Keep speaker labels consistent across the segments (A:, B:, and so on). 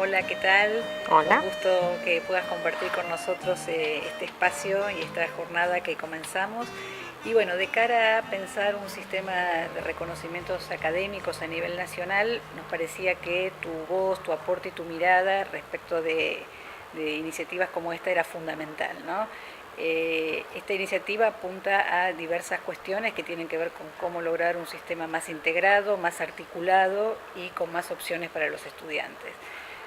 A: Hola, ¿qué tal? Un
B: Hola.
A: gusto que puedas compartir con nosotros este espacio y esta jornada que comenzamos. Y bueno, de cara a pensar un sistema de reconocimientos académicos a nivel nacional, nos parecía que tu voz, tu aporte y tu mirada respecto de iniciativas como esta era fundamental, ¿no? Esta iniciativa apunta a diversas cuestiones que tienen que ver con cómo lograr un sistema más integrado, más articulado y con más opciones para los estudiantes.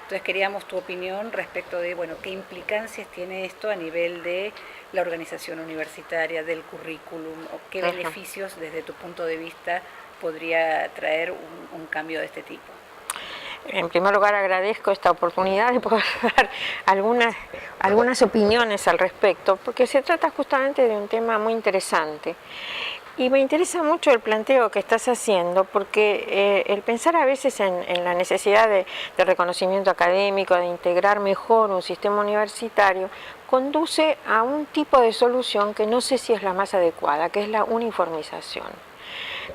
A: Entonces queríamos tu opinión respecto de, bueno, qué implicancias tiene esto a nivel de la organización universitaria, del currículum, o qué beneficios desde tu punto de vista podría traer un cambio de este tipo.
B: En primer lugar, agradezco esta oportunidad de poder dar algunas opiniones al respecto, porque se trata justamente de un tema muy interesante. Y me interesa mucho el planteo que estás haciendo, porque el pensar a veces en la necesidad de reconocimiento académico, de integrar mejor un sistema universitario, conduce a un tipo de solución que no sé si es la más adecuada, que es la uniformización.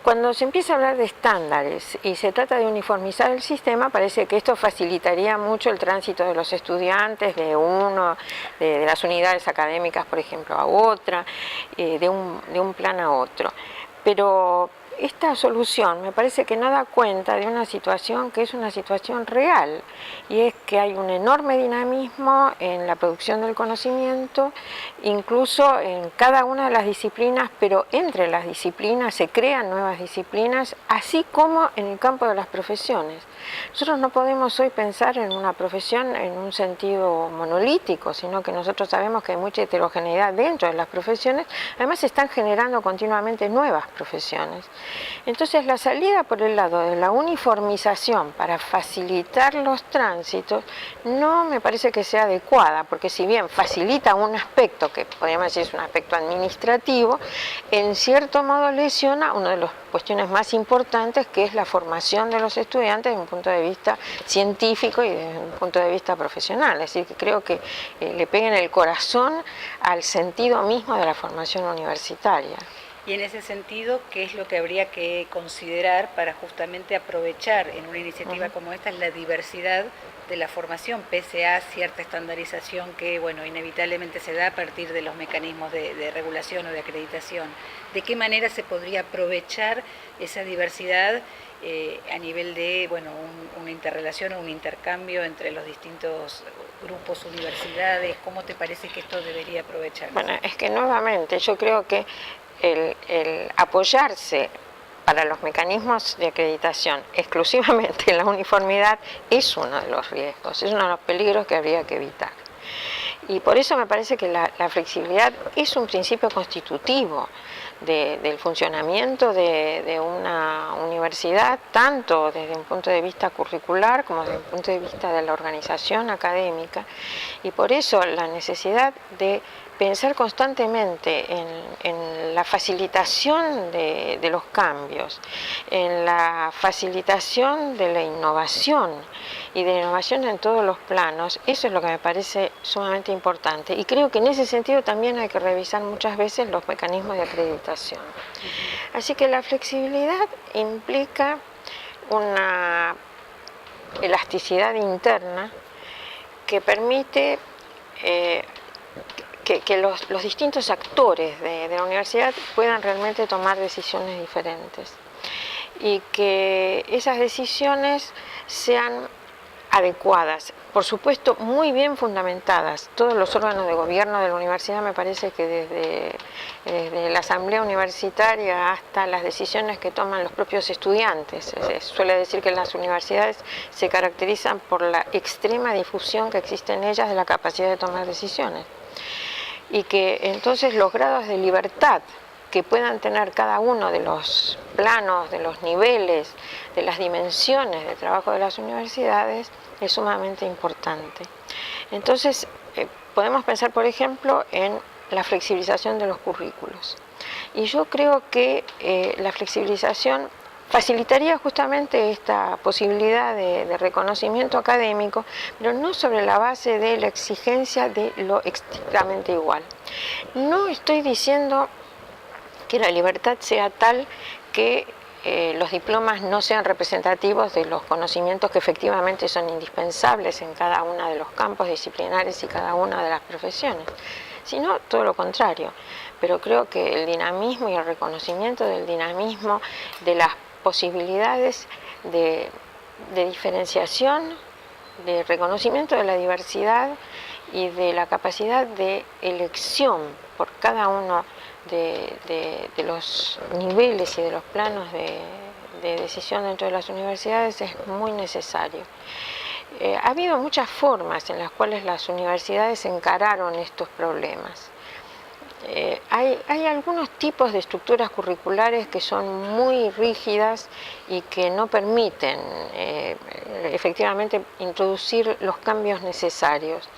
B: Cuando se empieza a hablar de estándares y se trata de uniformizar el sistema, parece que esto facilitaría mucho el tránsito de los estudiantes de las unidades académicas, por ejemplo, a otra, de un plan a otro. Pero esta solución me parece que no da cuenta de una situación que es una situación real, y es que hay un enorme dinamismo en la producción del conocimiento, incluso en cada una de las disciplinas, pero entre las disciplinas se crean nuevas disciplinas, así como en el campo de las profesiones. Nosotros no podemos hoy pensar en una profesión en un sentido monolítico, sino que nosotros sabemos que hay mucha heterogeneidad dentro de las profesiones. Además se están generando continuamente nuevas profesiones. Entonces la salida por el lado de la uniformización para facilitar los tránsitos no me parece que sea adecuada, porque si bien facilita un aspecto que podríamos decir es un aspecto administrativo, en cierto modo lesiona una de las cuestiones más importantes, que es la formación de los estudiantes desde un punto de vista científico y desde un punto de vista profesional. Es decir, que creo que le pega en el corazón al sentido mismo de la formación universitaria.
A: Y en ese sentido, ¿qué es lo que habría que considerar para justamente aprovechar en una iniciativa como esta la diversidad de la formación, pese a cierta estandarización que, bueno, inevitablemente se da a partir de los mecanismos de regulación o de acreditación? ¿De qué manera se podría aprovechar esa diversidad a nivel de, bueno, una interrelación o un intercambio entre los distintos grupos, universidades? ¿Cómo te parece que esto debería aprovecharse?
B: Bueno, es que nuevamente yo creo que el apoyarse para los mecanismos de acreditación exclusivamente en la uniformidad es uno de los riesgos, es uno de los peligros que habría que evitar. Y por eso me parece que la flexibilidad es un principio constitutivo del funcionamiento de una universidad, tanto desde un punto de vista curricular como desde un punto de vista de la organización académica, y por eso la necesidad de pensar constantemente en la facilitación de los cambios, en la facilitación de la innovación y de la innovación en todos los planos. Eso es lo que me parece sumamente importante, y creo que en ese sentido también hay que revisar muchas veces los mecanismos de acreditación. Así que la flexibilidad implica una elasticidad interna que permite que los distintos actores de la universidad puedan realmente tomar decisiones diferentes, y que esas decisiones sean adecuadas, por supuesto muy bien fundamentadas. Todos los órganos de gobierno de la universidad, me parece que desde la asamblea universitaria hasta las decisiones que toman los propios estudiantes, se suele decir que las universidades se caracterizan por la extrema difusión que existe en ellas de la capacidad de tomar decisiones, y que entonces los grados de libertad que puedan tener cada uno de los planos, de los niveles, de las dimensiones de trabajo de las universidades es sumamente importante. Entonces, podemos pensar, por ejemplo, en la flexibilización de los currículos. Y yo creo que la flexibilización facilitaría justamente esta posibilidad de reconocimiento académico, pero no sobre la base de la exigencia de lo estrictamente igual. No estoy diciendo que la libertad sea tal que los diplomas no sean representativos de los conocimientos que efectivamente son indispensables en cada uno de los campos disciplinares y cada una de las profesiones, sino todo lo contrario. Pero creo que el dinamismo y el reconocimiento del dinamismo, de las posibilidades de diferenciación, de reconocimiento de la diversidad y de la capacidad de elección por cada uno de los niveles y de los planos de decisión dentro de las universidades es muy necesario. Ha habido muchas formas en las cuales las universidades encararon estos problemas. Hay algunos tipos de estructuras curriculares que son muy rígidas y que no permiten efectivamente introducir los cambios necesarios.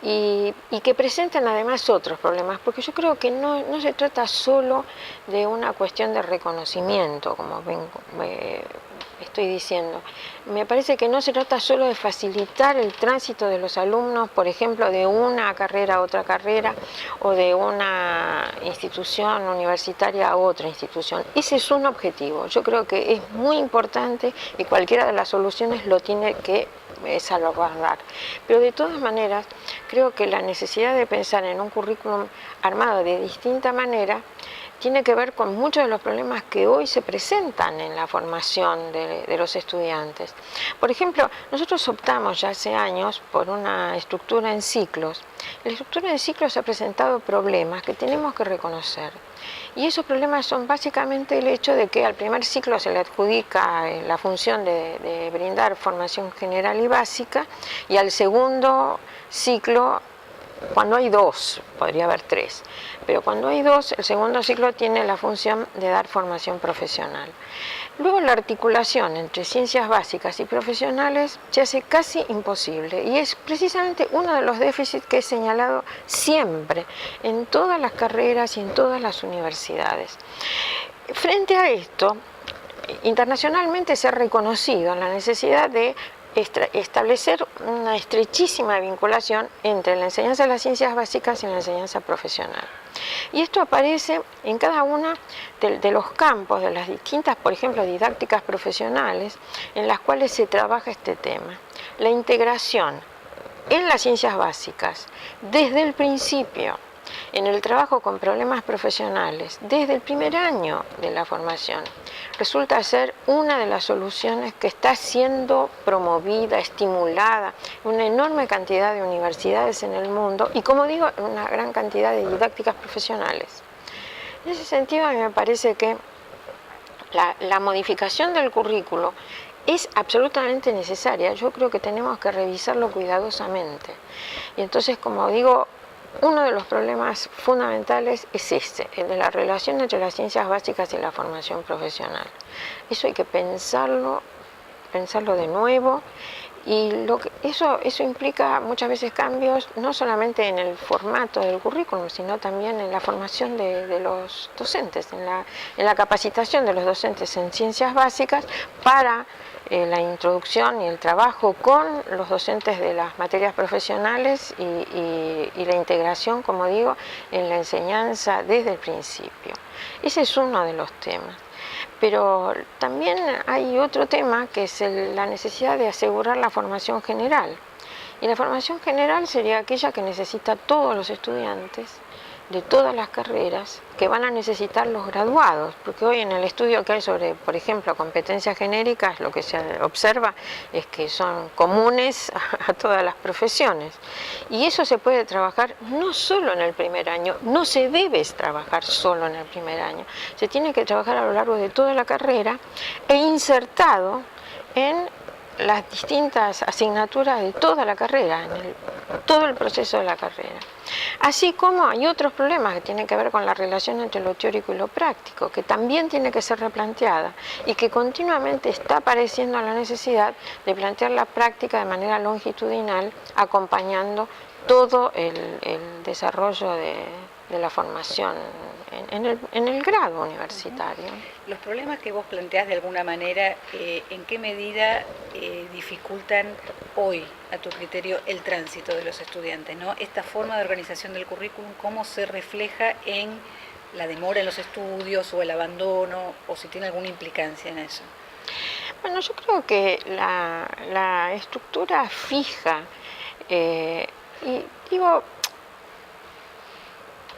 B: Y que presentan además otros problemas, porque yo creo que no se trata solo de una cuestión de reconocimiento, como estoy diciendo. Me parece que no se trata solo de facilitar el tránsito de los alumnos, por ejemplo, de una carrera a otra carrera o de una institución universitaria a otra institución. Ese es un objetivo. Yo creo que es muy importante y cualquiera de las soluciones lo tiene que salvaguardar. Pero de todas maneras, creo que la necesidad de pensar en un currículum armado de distinta manera tiene que ver con muchos de los problemas que hoy se presentan en la formación de los estudiantes. Por ejemplo, nosotros optamos ya hace años por una estructura en ciclos. La estructura en ciclos ha presentado problemas que tenemos que reconocer. Y esos problemas son básicamente el hecho de que al primer ciclo se le adjudica la función de brindar formación general y básica, y al segundo ciclo, cuando hay dos, podría haber tres, pero cuando hay dos, el segundo ciclo tiene la función de dar formación profesional. Luego la articulación entre ciencias básicas y profesionales se hace casi imposible y es precisamente uno de los déficits que he señalado siempre en todas las carreras y en todas las universidades. Frente a esto, internacionalmente se ha reconocido la necesidad de establecer una estrechísima vinculación entre la enseñanza de las ciencias básicas y la enseñanza profesional. Y esto aparece en cada uno de los campos, de las distintas, por ejemplo, didácticas profesionales en las cuales se trabaja este tema. La integración en las ciencias básicas, desde el principio, en el trabajo con problemas profesionales, desde el primer año de la formación, resulta ser una de las soluciones que está siendo promovida, estimulada en una enorme cantidad de universidades en el mundo y, como digo, en una gran cantidad de didácticas profesionales. En ese sentido, a mí me parece que la modificación del currículo es absolutamente necesaria. Yo creo que tenemos que revisarlo cuidadosamente. Y entonces, como digo, uno de los problemas fundamentales es el de la relación entre las ciencias básicas y la formación profesional. Eso hay que pensarlo de nuevo, y eso implica muchas veces cambios no solamente en el formato del currículum, sino también en la formación de los docentes, en la capacitación de los docentes en ciencias básicas para la introducción y el trabajo con los docentes de las materias profesionales y la integración, como digo, en la enseñanza desde el principio. Ese es uno de los temas. Pero también hay otro tema que es la necesidad de asegurar la formación general. Y la formación general sería aquella que necesita todos los estudiantes de todas las carreras que van a necesitar los graduados, porque hoy en el estudio que hay sobre, por ejemplo, competencias genéricas, lo que se observa es que son comunes a todas las profesiones. Y eso se puede trabajar no solo en el primer año, no se debe trabajar solo en el primer año, se tiene que trabajar a lo largo de toda la carrera e insertado en las distintas asignaturas de toda la carrera, en todo el proceso de la carrera. Así como hay otros problemas que tienen que ver con la relación entre lo teórico y lo práctico, que también tiene que ser replanteada y que continuamente está apareciendo la necesidad de plantear la práctica de manera longitudinal, acompañando todo el desarrollo de la formación en el grado universitario.
A: Los problemas que vos planteás de alguna manera, ¿en qué medida dificultan hoy, a tu criterio, el tránsito de los estudiantes, ¿no? Esta forma de organización del currículum, ¿cómo se refleja en la demora en los estudios o el abandono, o si tiene alguna implicancia en eso?
B: Bueno, yo creo que la estructura fija, y digo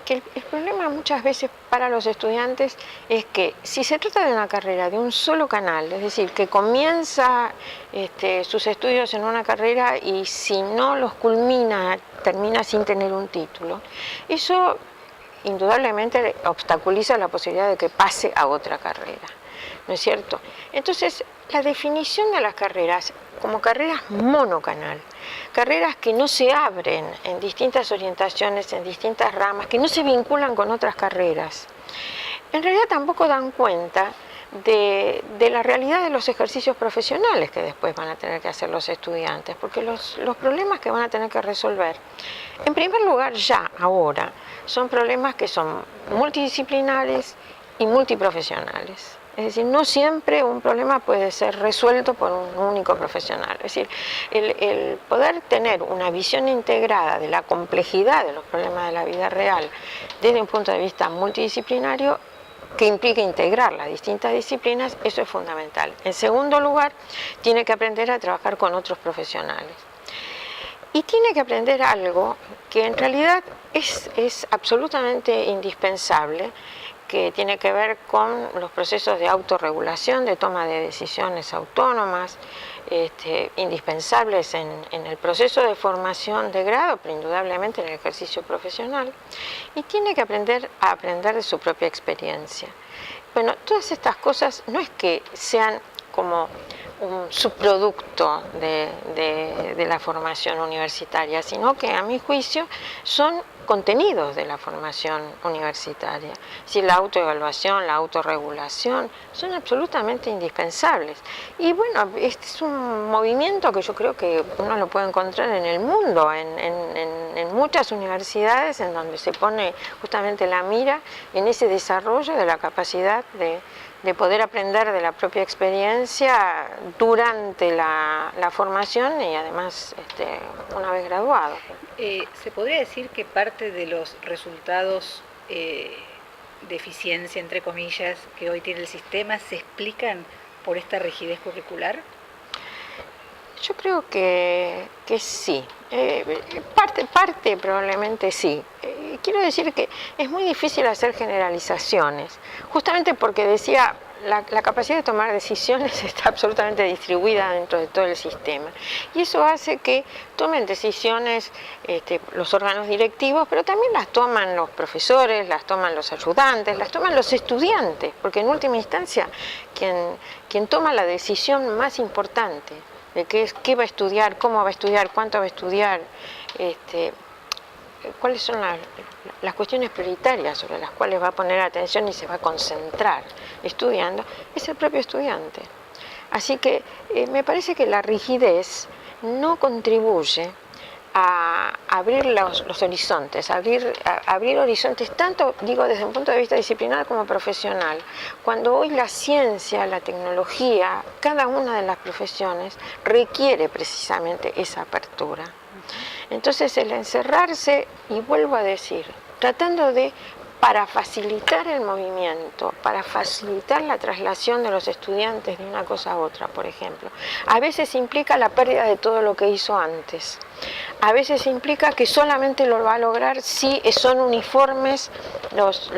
B: que el problema muchas veces para los estudiantes es que si se trata de una carrera de un solo canal, es decir, que comienza sus estudios en una carrera y si no los culmina, termina sin tener un título, eso indudablemente obstaculiza la posibilidad de que pase a otra carrera, ¿no es cierto? Entonces, la definición de las carreras como carreras monocanal, carreras que no se abren en distintas orientaciones, en distintas ramas, que no se vinculan con otras carreras, en realidad tampoco dan cuenta de la realidad de los ejercicios profesionales que después van a tener que hacer los estudiantes, porque los problemas que van a tener que resolver, en primer lugar ya ahora, son problemas que son multidisciplinares y multiprofesionales. Es decir, no siempre un problema puede ser resuelto por un único profesional. Es decir, el poder tener una visión integrada de la complejidad de los problemas de la vida real desde un punto de vista multidisciplinario que implica integrar las distintas disciplinas, eso es fundamental. En segundo lugar, tiene que aprender a trabajar con otros profesionales. Y tiene que aprender algo que en realidad es absolutamente indispensable, que tiene que ver con los procesos de autorregulación, de toma de decisiones autónomas, indispensables en el proceso de formación de grado, pero indudablemente en el ejercicio profesional, y tiene que aprender a aprender de su propia experiencia. Bueno, todas estas cosas no es que sean como un subproducto de la formación universitaria, sino que a mi juicio son contenidos de la formación universitaria. Si la autoevaluación, la autorregulación son absolutamente indispensables. Y bueno, este es un movimiento que yo creo que uno lo puede encontrar en el mundo, en muchas universidades en donde se pone justamente la mira en ese desarrollo de la capacidad de poder aprender de la propia experiencia durante la formación y además una vez graduado.
A: ¿Se podría decir que parte de los resultados de eficiencia, entre comillas, que hoy tiene el sistema se explican por esta rigidez curricular?
B: Yo creo que sí. Parte probablemente sí. Quiero decir que es muy difícil hacer generalizaciones, justamente porque decía, la capacidad de tomar decisiones está absolutamente distribuida dentro de todo el sistema. Y eso hace que tomen decisiones los órganos directivos, pero también las toman los profesores, las toman los ayudantes, las toman los estudiantes, porque en última instancia quien toma la decisión más importante de qué va a estudiar, cómo va a estudiar, cuánto va a estudiar, cuáles son las cuestiones prioritarias sobre las cuales va a poner atención y se va a concentrar estudiando, es el propio estudiante. Así que me parece que la rigidez no contribuye a abrir los horizontes, abrir horizontes tanto, digo, desde un punto de vista disciplinar como profesional. Cuando hoy la ciencia, la tecnología, cada una de las profesiones requiere precisamente esa apertura. Entonces el encerrarse, y vuelvo a decir, tratando para facilitar el movimiento, para facilitar la traslación de los estudiantes de una cosa a otra, por ejemplo, a veces implica la pérdida de todo lo que hizo antes. A veces implica que solamente lo va a lograr si son uniformes los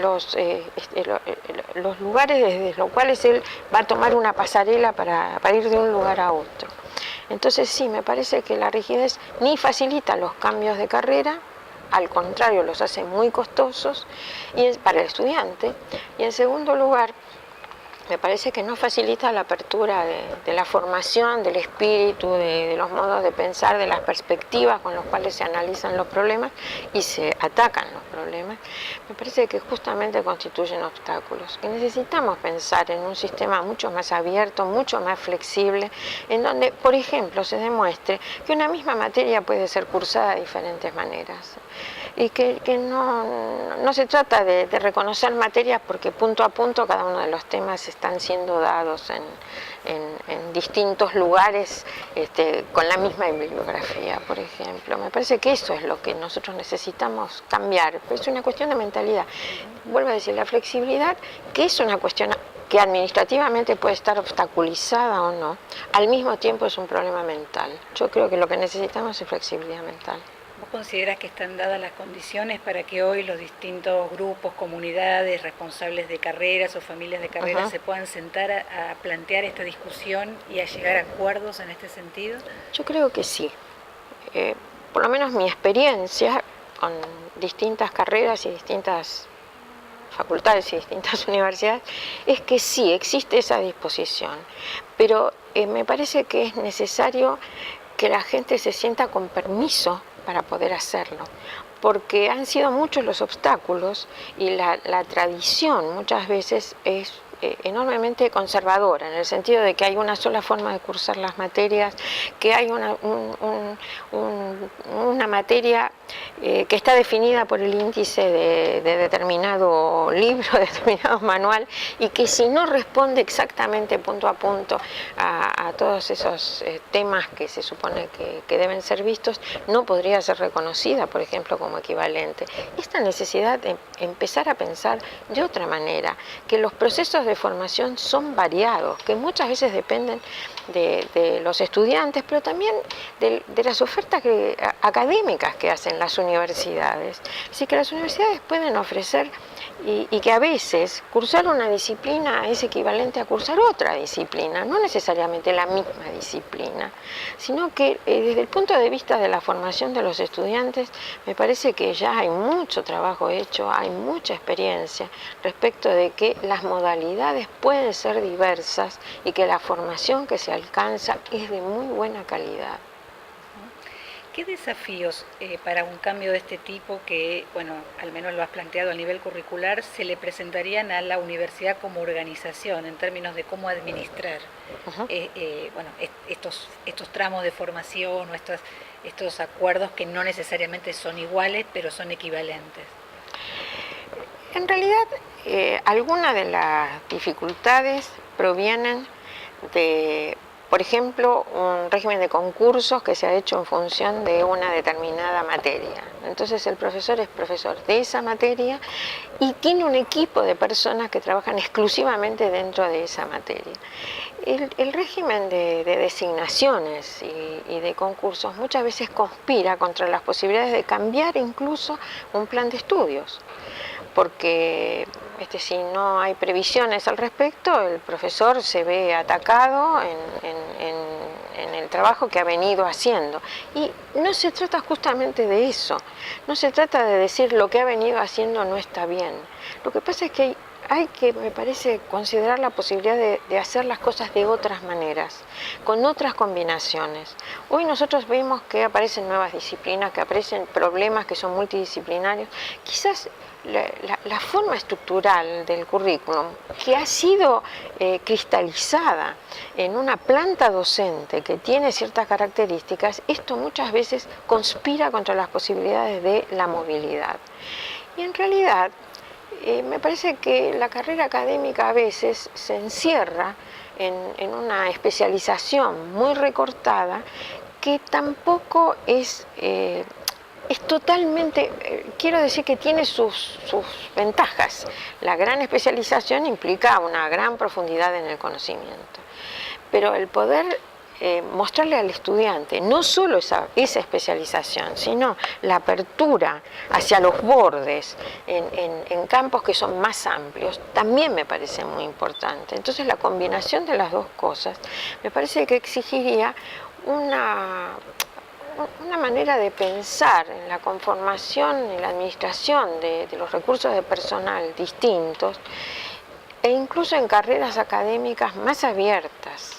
B: lugares desde los cuales él va a tomar una pasarela para ir de un lugar a otro. Entonces sí, me parece que la rigidez ni facilita los cambios de carrera, al contrario, los hace muy costosos para el estudiante, y en segundo lugar, me parece que no facilita la apertura de la formación, del espíritu, de los modos de pensar, de las perspectivas con los cuales se analizan los problemas y se atacan los problemas. Me parece que justamente constituyen obstáculos, que necesitamos pensar en un sistema mucho más abierto, mucho más flexible, en donde, por ejemplo, se demuestre que una misma materia puede ser cursada de diferentes maneras. y que no se trata de reconocer materias porque punto a punto cada uno de los temas están siendo dados en distintos lugares con la misma bibliografía, por ejemplo. Me parece que eso es lo que nosotros necesitamos cambiar, es una cuestión de mentalidad. Vuelvo a decir, la flexibilidad, que es una cuestión que administrativamente puede estar obstaculizada o no, al mismo tiempo es un problema mental. Yo creo que lo que necesitamos es flexibilidad mental.
A: ¿Vos considerás que están dadas las condiciones para que hoy los distintos grupos, comunidades, responsables de carreras o familias de carreras se puedan sentar a plantear esta discusión y a llegar a acuerdos en este sentido?
B: Yo creo que sí. Por lo menos mi experiencia con distintas carreras y distintas facultades y distintas universidades es que sí existe esa disposición, pero me parece que es necesario que la gente se sienta con permiso para poder hacerlo, porque han sido muchos los obstáculos y la tradición muchas veces es enormemente conservadora, en el sentido de que hay una sola forma de cursar las materias, que hay una materia que está definida por el índice de determinado libro, de determinado manual, y que si no responde exactamente punto a punto a todos esos temas que se supone que deben ser vistos, no podría ser reconocida, por ejemplo, como equivalente. Esta necesidad de empezar a pensar de otra manera, que los procesos de formación son variados, que muchas veces dependen de los estudiantes, pero también de las ofertas académicas que hacen las universidades. Así que las universidades pueden ofrecer y que a veces cursar una disciplina es equivalente a cursar otra disciplina, no necesariamente la misma disciplina, sino que desde el punto de vista de la formación de los estudiantes me parece que ya hay mucho trabajo hecho, hay mucha experiencia respecto de que las modalidades pueden ser diversas y que la formación que se alcanza es de muy buena calidad.
A: ¿Qué desafíos para un cambio de este tipo, que, bueno, al menos lo has planteado a nivel curricular, se le presentarían a la universidad como organización en términos de cómo administrar bueno, estos tramos de formación o estos acuerdos que no necesariamente son iguales, pero son equivalentes?
B: En realidad, algunas de las dificultades provienen de, por ejemplo, un régimen de concursos que se ha hecho en función de una determinada materia. Entonces el profesor es profesor de esa materia y tiene un equipo de personas que trabajan exclusivamente dentro de esa materia. El régimen de designaciones y de concursos muchas veces conspira contra las posibilidades de cambiar incluso un plan de estudios, porque si no hay previsiones al respecto, el profesor se ve atacado en el trabajo que ha venido haciendo. Y no se trata justamente de eso, no se trata de decir lo que ha venido haciendo no está bien. Lo que pasa es que hay que, me parece, considerar la posibilidad de hacer las cosas de otras maneras, con otras combinaciones. Hoy nosotros vemos que aparecen nuevas disciplinas, que aparecen problemas que son multidisciplinarios. Quizás la forma estructural del currículum, que ha sido cristalizada en una planta docente que tiene ciertas características, esto muchas veces conspira contra las posibilidades de la movilidad. Y en realidad, me parece que la carrera académica a veces se encierra en una especialización muy recortada que tampoco es totalmente, quiero decir que tiene sus ventajas. La gran especialización implica una gran profundidad en el conocimiento, pero el poder mostrarle al estudiante no solo esa especialización, sino la apertura hacia los bordes en campos que son más amplios, también me parece muy importante. Entonces la combinación de las dos cosas me parece que exigiría una manera de pensar en la conformación y la administración de los recursos de personal distintos, e incluso en carreras académicas más abiertas,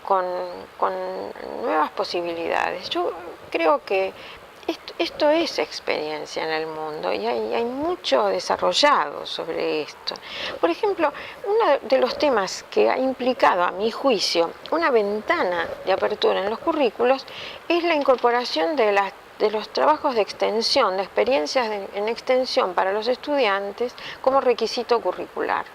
B: con nuevas posibilidades. Yo creo que esto es experiencia en el mundo y hay mucho desarrollado sobre esto. Por ejemplo, uno de los temas que ha implicado, a mi juicio, una ventana de apertura en los currículos es la incorporación de las los trabajos de extensión, de experiencias en extensión para los estudiantes como requisito curricular.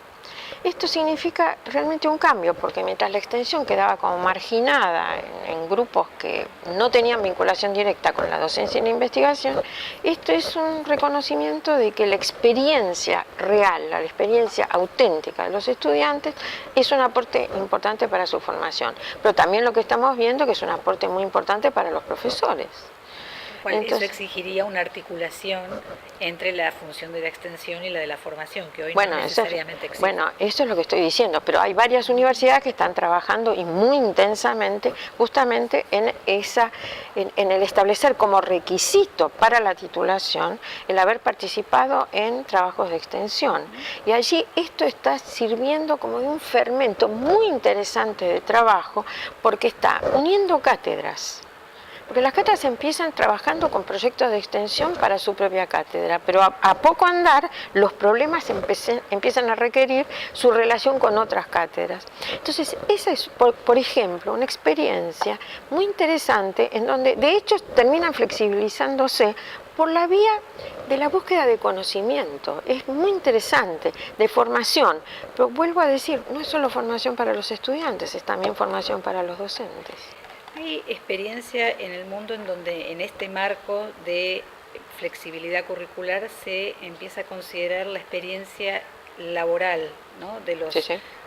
B: Esto significa realmente un cambio, porque mientras la extensión quedaba como marginada en grupos que no tenían vinculación directa con la docencia y la investigación, esto es un reconocimiento de que la experiencia real, la experiencia auténtica de los estudiantes es un aporte importante para su formación, pero también lo que estamos viendo que es un aporte muy importante para los profesores.
A: Entonces, eso exigiría una articulación entre la función de la extensión y la de la formación, que hoy no necesariamente existe.
B: Bueno, eso es lo que estoy diciendo, pero hay varias universidades que están trabajando y muy intensamente justamente en el establecer como requisito para la titulación el haber participado en trabajos de extensión. Y allí esto está sirviendo como de un fermento muy interesante de trabajo, porque está uniendo cátedras. Porque las cátedras empiezan trabajando con proyectos de extensión para su propia cátedra, pero a poco andar los problemas empiezan a requerir su relación con otras cátedras. Entonces, esa es, por ejemplo, una experiencia muy interesante en donde, de hecho, terminan flexibilizándose por la vía de la búsqueda de conocimiento. Es muy interesante, de formación, pero vuelvo a decir, no es solo formación para los estudiantes, es también formación para los docentes.
A: ¿Hay experiencia en el mundo en donde en este marco de flexibilidad curricular se empieza a considerar la experiencia laboral, ¿no?, de los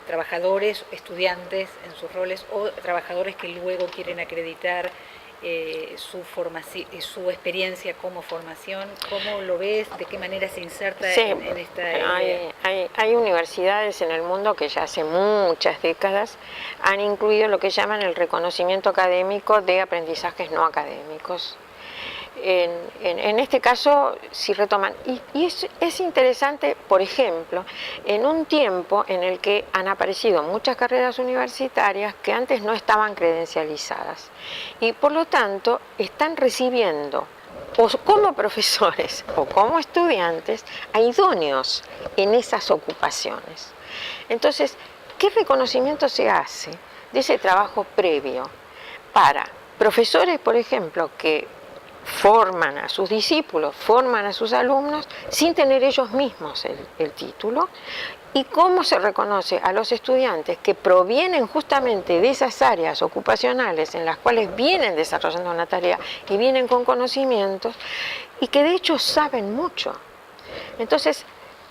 A: trabajadores, estudiantes en sus roles o trabajadores que luego quieren acreditar su experiencia como formación? ¿Cómo lo ves? ¿De qué manera se inserta en esta idea?
B: Hay universidades en el mundo que ya hace muchas décadas han incluido lo que llaman el reconocimiento académico de aprendizajes no académicos. En este caso, si retoman, y es interesante, por ejemplo, en un tiempo en el que han aparecido muchas carreras universitarias que antes no estaban credencializadas y por lo tanto están recibiendo o como profesores o como estudiantes a idóneos en esas ocupaciones. Entonces, ¿qué reconocimiento se hace de ese trabajo previo para profesores, por ejemplo, que forman a sus discípulos, forman a sus alumnos sin tener ellos mismos el título? ¿Y cómo se reconoce a los estudiantes que provienen justamente de esas áreas ocupacionales en las cuales vienen desarrollando una tarea y vienen con conocimientos y que de hecho saben mucho? Entonces,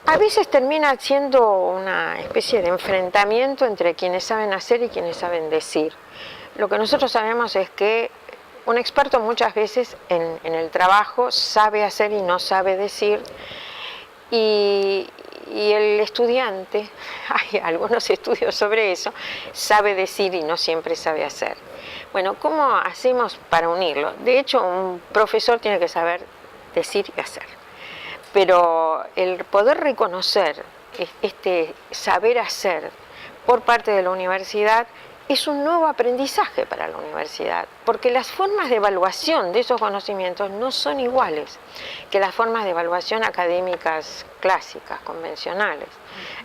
B: a veces termina siendo una especie de enfrentamiento entre quienes saben hacer y quienes saben decir. Lo que nosotros sabemos es que un experto muchas veces en el trabajo sabe hacer y no sabe decir, y el estudiante, hay algunos estudios sobre eso, sabe decir y no siempre sabe hacer. Bueno, ¿cómo hacemos para unirlo? De hecho, un profesor tiene que saber decir y hacer, pero el poder reconocer este saber hacer por parte de la universidad es un nuevo aprendizaje para la universidad, porque las formas de evaluación de esos conocimientos no son iguales que las formas de evaluación académicas clásicas, convencionales.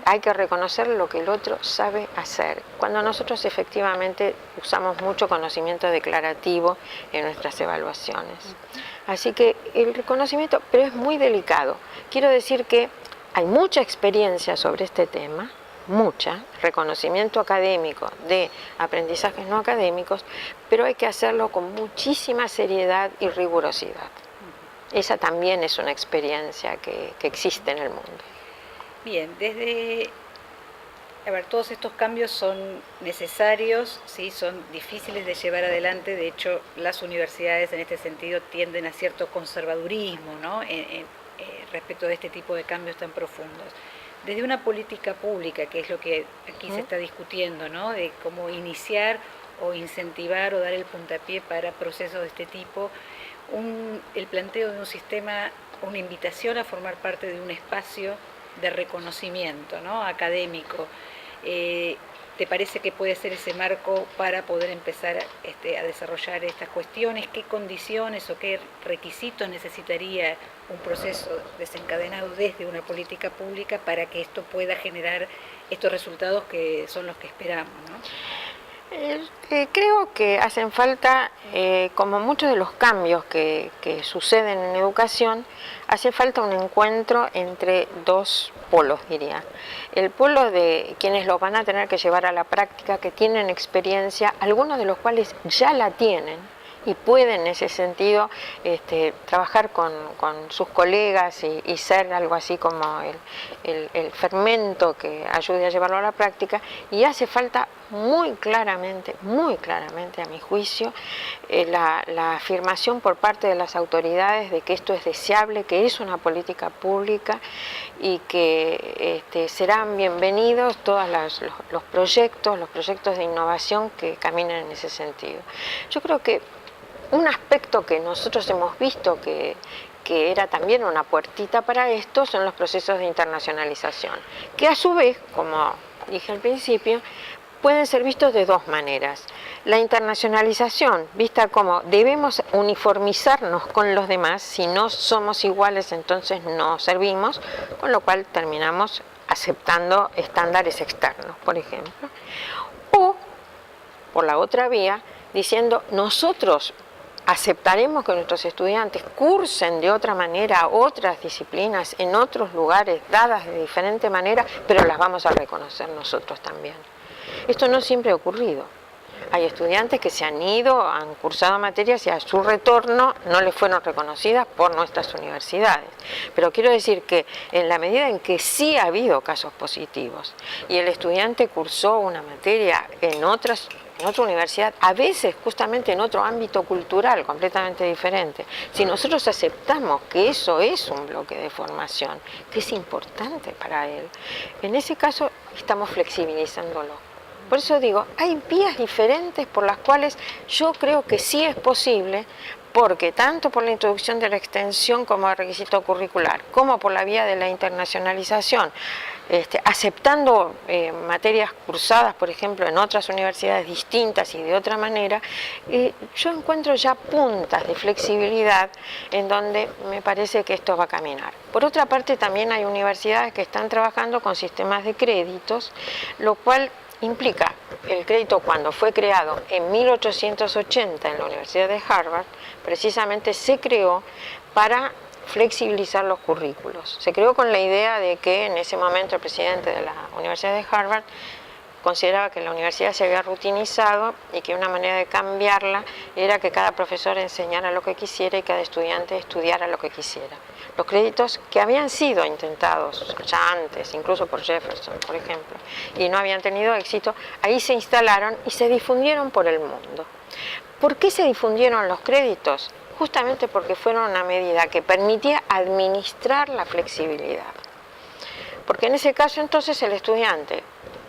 B: Hay que reconocer lo que el otro sabe hacer, cuando nosotros efectivamente usamos mucho conocimiento declarativo en nuestras evaluaciones. Así que el reconocimiento, pero es muy delicado. Quiero decir que hay mucha experiencia sobre este tema, mucha, reconocimiento académico de aprendizajes no académicos, pero hay que hacerlo con muchísima seriedad y rigurosidad. Esa también es una experiencia que existe en el mundo.
A: Bien, todos estos cambios son necesarios, ¿sí? Son difíciles de llevar adelante. De hecho, las universidades en este sentido tienden a cierto conservadurismo, ¿no?, respecto de este tipo de cambios tan profundos. Desde una política pública, que es lo que aquí se está discutiendo, ¿no?, de cómo iniciar o incentivar o dar el puntapié para procesos de este tipo, el planteo de un sistema, una invitación a formar parte de un espacio de reconocimiento, ¿no?, académico. ¿Te parece que puede ser ese marco para poder empezar a desarrollar estas cuestiones? ¿Qué condiciones o qué requisitos necesitaría un proceso desencadenado desde una política pública para que esto pueda generar estos resultados que son los que esperamos, ¿no?
B: Creo que hacen falta, como muchos de los cambios que suceden en educación, hace falta un encuentro entre dos polos, diría. El polo de quienes lo van a tener que llevar a la práctica, que tienen experiencia, algunos de los cuales ya la tienen, y pueden en ese sentido trabajar con sus colegas y ser algo así como el fermento que ayude a llevarlo a la práctica. Y hace falta muy claramente a mi juicio, la afirmación por parte de las autoridades de que esto es deseable, que es una política pública y que serán bienvenidos todos los proyectos de innovación que caminen en ese sentido. Yo creo que un aspecto que nosotros hemos visto que era también una puertita para esto son los procesos de internacionalización, que a su vez, como dije al principio, pueden ser vistos de dos maneras. La internacionalización, vista como debemos uniformizarnos con los demás, si no somos iguales entonces no servimos, con lo cual terminamos aceptando estándares externos, por ejemplo. O, por la otra vía, diciendo nosotros aceptaremos que nuestros estudiantes cursen de otra manera otras disciplinas en otros lugares, dadas de diferente manera, pero las vamos a reconocer nosotros también. Esto no siempre ha ocurrido. Hay estudiantes que se han ido, han cursado materias y a su retorno no les fueron reconocidas por nuestras universidades. Pero quiero decir que en la medida en que sí ha habido casos positivos y el estudiante cursó una materia en otra universidad, a veces justamente en otro ámbito cultural completamente diferente, si nosotros aceptamos que eso es un bloque de formación, que es importante para él, en ese caso estamos flexibilizándolo. Por eso digo, hay vías diferentes por las cuales yo creo que sí es posible, porque tanto por la introducción de la extensión como requisito curricular, como por la vía de la internacionalización, aceptando materias cursadas, por ejemplo, en otras universidades distintas y de otra manera, yo encuentro ya puntas de flexibilidad en donde me parece que esto va a caminar. Por otra parte, también hay universidades que están trabajando con sistemas de créditos, lo cual implica el crédito cuando fue creado en 1880 en la Universidad de Harvard, precisamente se creó para flexibilizar los currículos. Se creó con la idea de que en ese momento el presidente de la Universidad de Harvard consideraba que la universidad se había rutinizado y que una manera de cambiarla era que cada profesor enseñara lo que quisiera y cada estudiante estudiara lo que quisiera. Los créditos que habían sido intentados ya antes, incluso por Jefferson, por ejemplo, y no habían tenido éxito, ahí se instalaron y se difundieron por el mundo. ¿Por qué se difundieron los créditos? Justamente porque fueron una medida que permitía administrar la flexibilidad. Porque en ese caso entonces el estudiante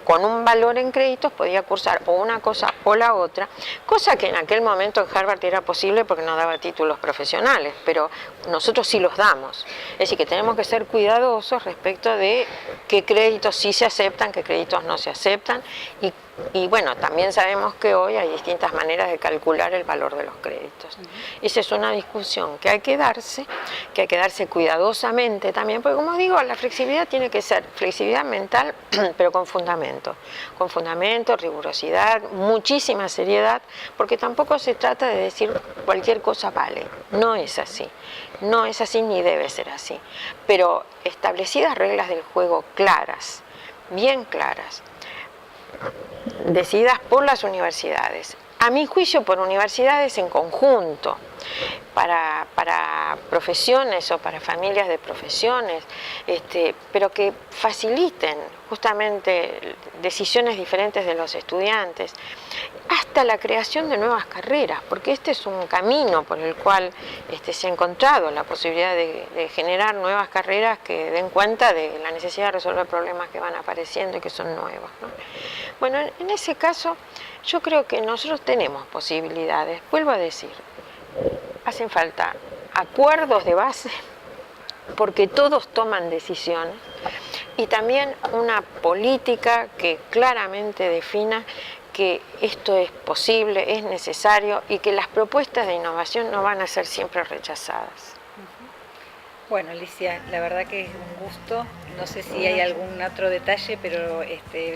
B: con un valor en créditos podía cursar o una cosa o la otra, cosa que en aquel momento en Harvard era posible porque no daba títulos profesionales, pero nosotros sí los damos. Es decir, que tenemos que ser cuidadosos respecto de qué créditos sí se aceptan, qué créditos no se aceptan, y bueno, también sabemos que hoy hay distintas maneras de calcular el valor de los créditos. Esa es una discusión que hay que darse cuidadosamente también, porque como digo, la flexibilidad tiene que ser flexibilidad mental, pero con fundamento, rigurosidad, muchísima seriedad, porque tampoco se trata de decir cualquier cosa vale, no es así ni debe ser así, pero establecidas reglas del juego claras, bien claras, decididas por las universidades, a mi juicio por universidades en conjunto, para profesiones o para familias de profesiones, pero que faciliten justamente decisiones diferentes de los estudiantes, hasta la creación de nuevas carreras, porque este es un camino por el cual se ha encontrado la posibilidad de generar nuevas carreras que den cuenta de la necesidad de resolver problemas que van apareciendo y que son nuevos, ¿no? Bueno, en ese caso yo creo que nosotros tenemos posibilidades, vuelvo a decir, hacen falta acuerdos de base, porque todos toman decisiones, y también una política que claramente defina que esto es posible, es necesario y que las propuestas de innovación no van a ser siempre rechazadas.
A: Bueno, Alicia, la verdad que es un gusto. No sé si hay algún otro detalle, pero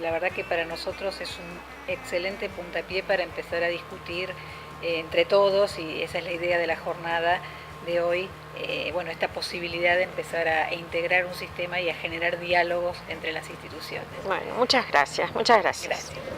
A: la verdad que para nosotros es un excelente puntapié para empezar a discutir entre todos, y esa es la idea de la jornada de hoy. Bueno, esta posibilidad de empezar a integrar un sistema y a generar diálogos entre las instituciones.
B: Bueno, muchas gracias, muchas gracias.
A: Gracias.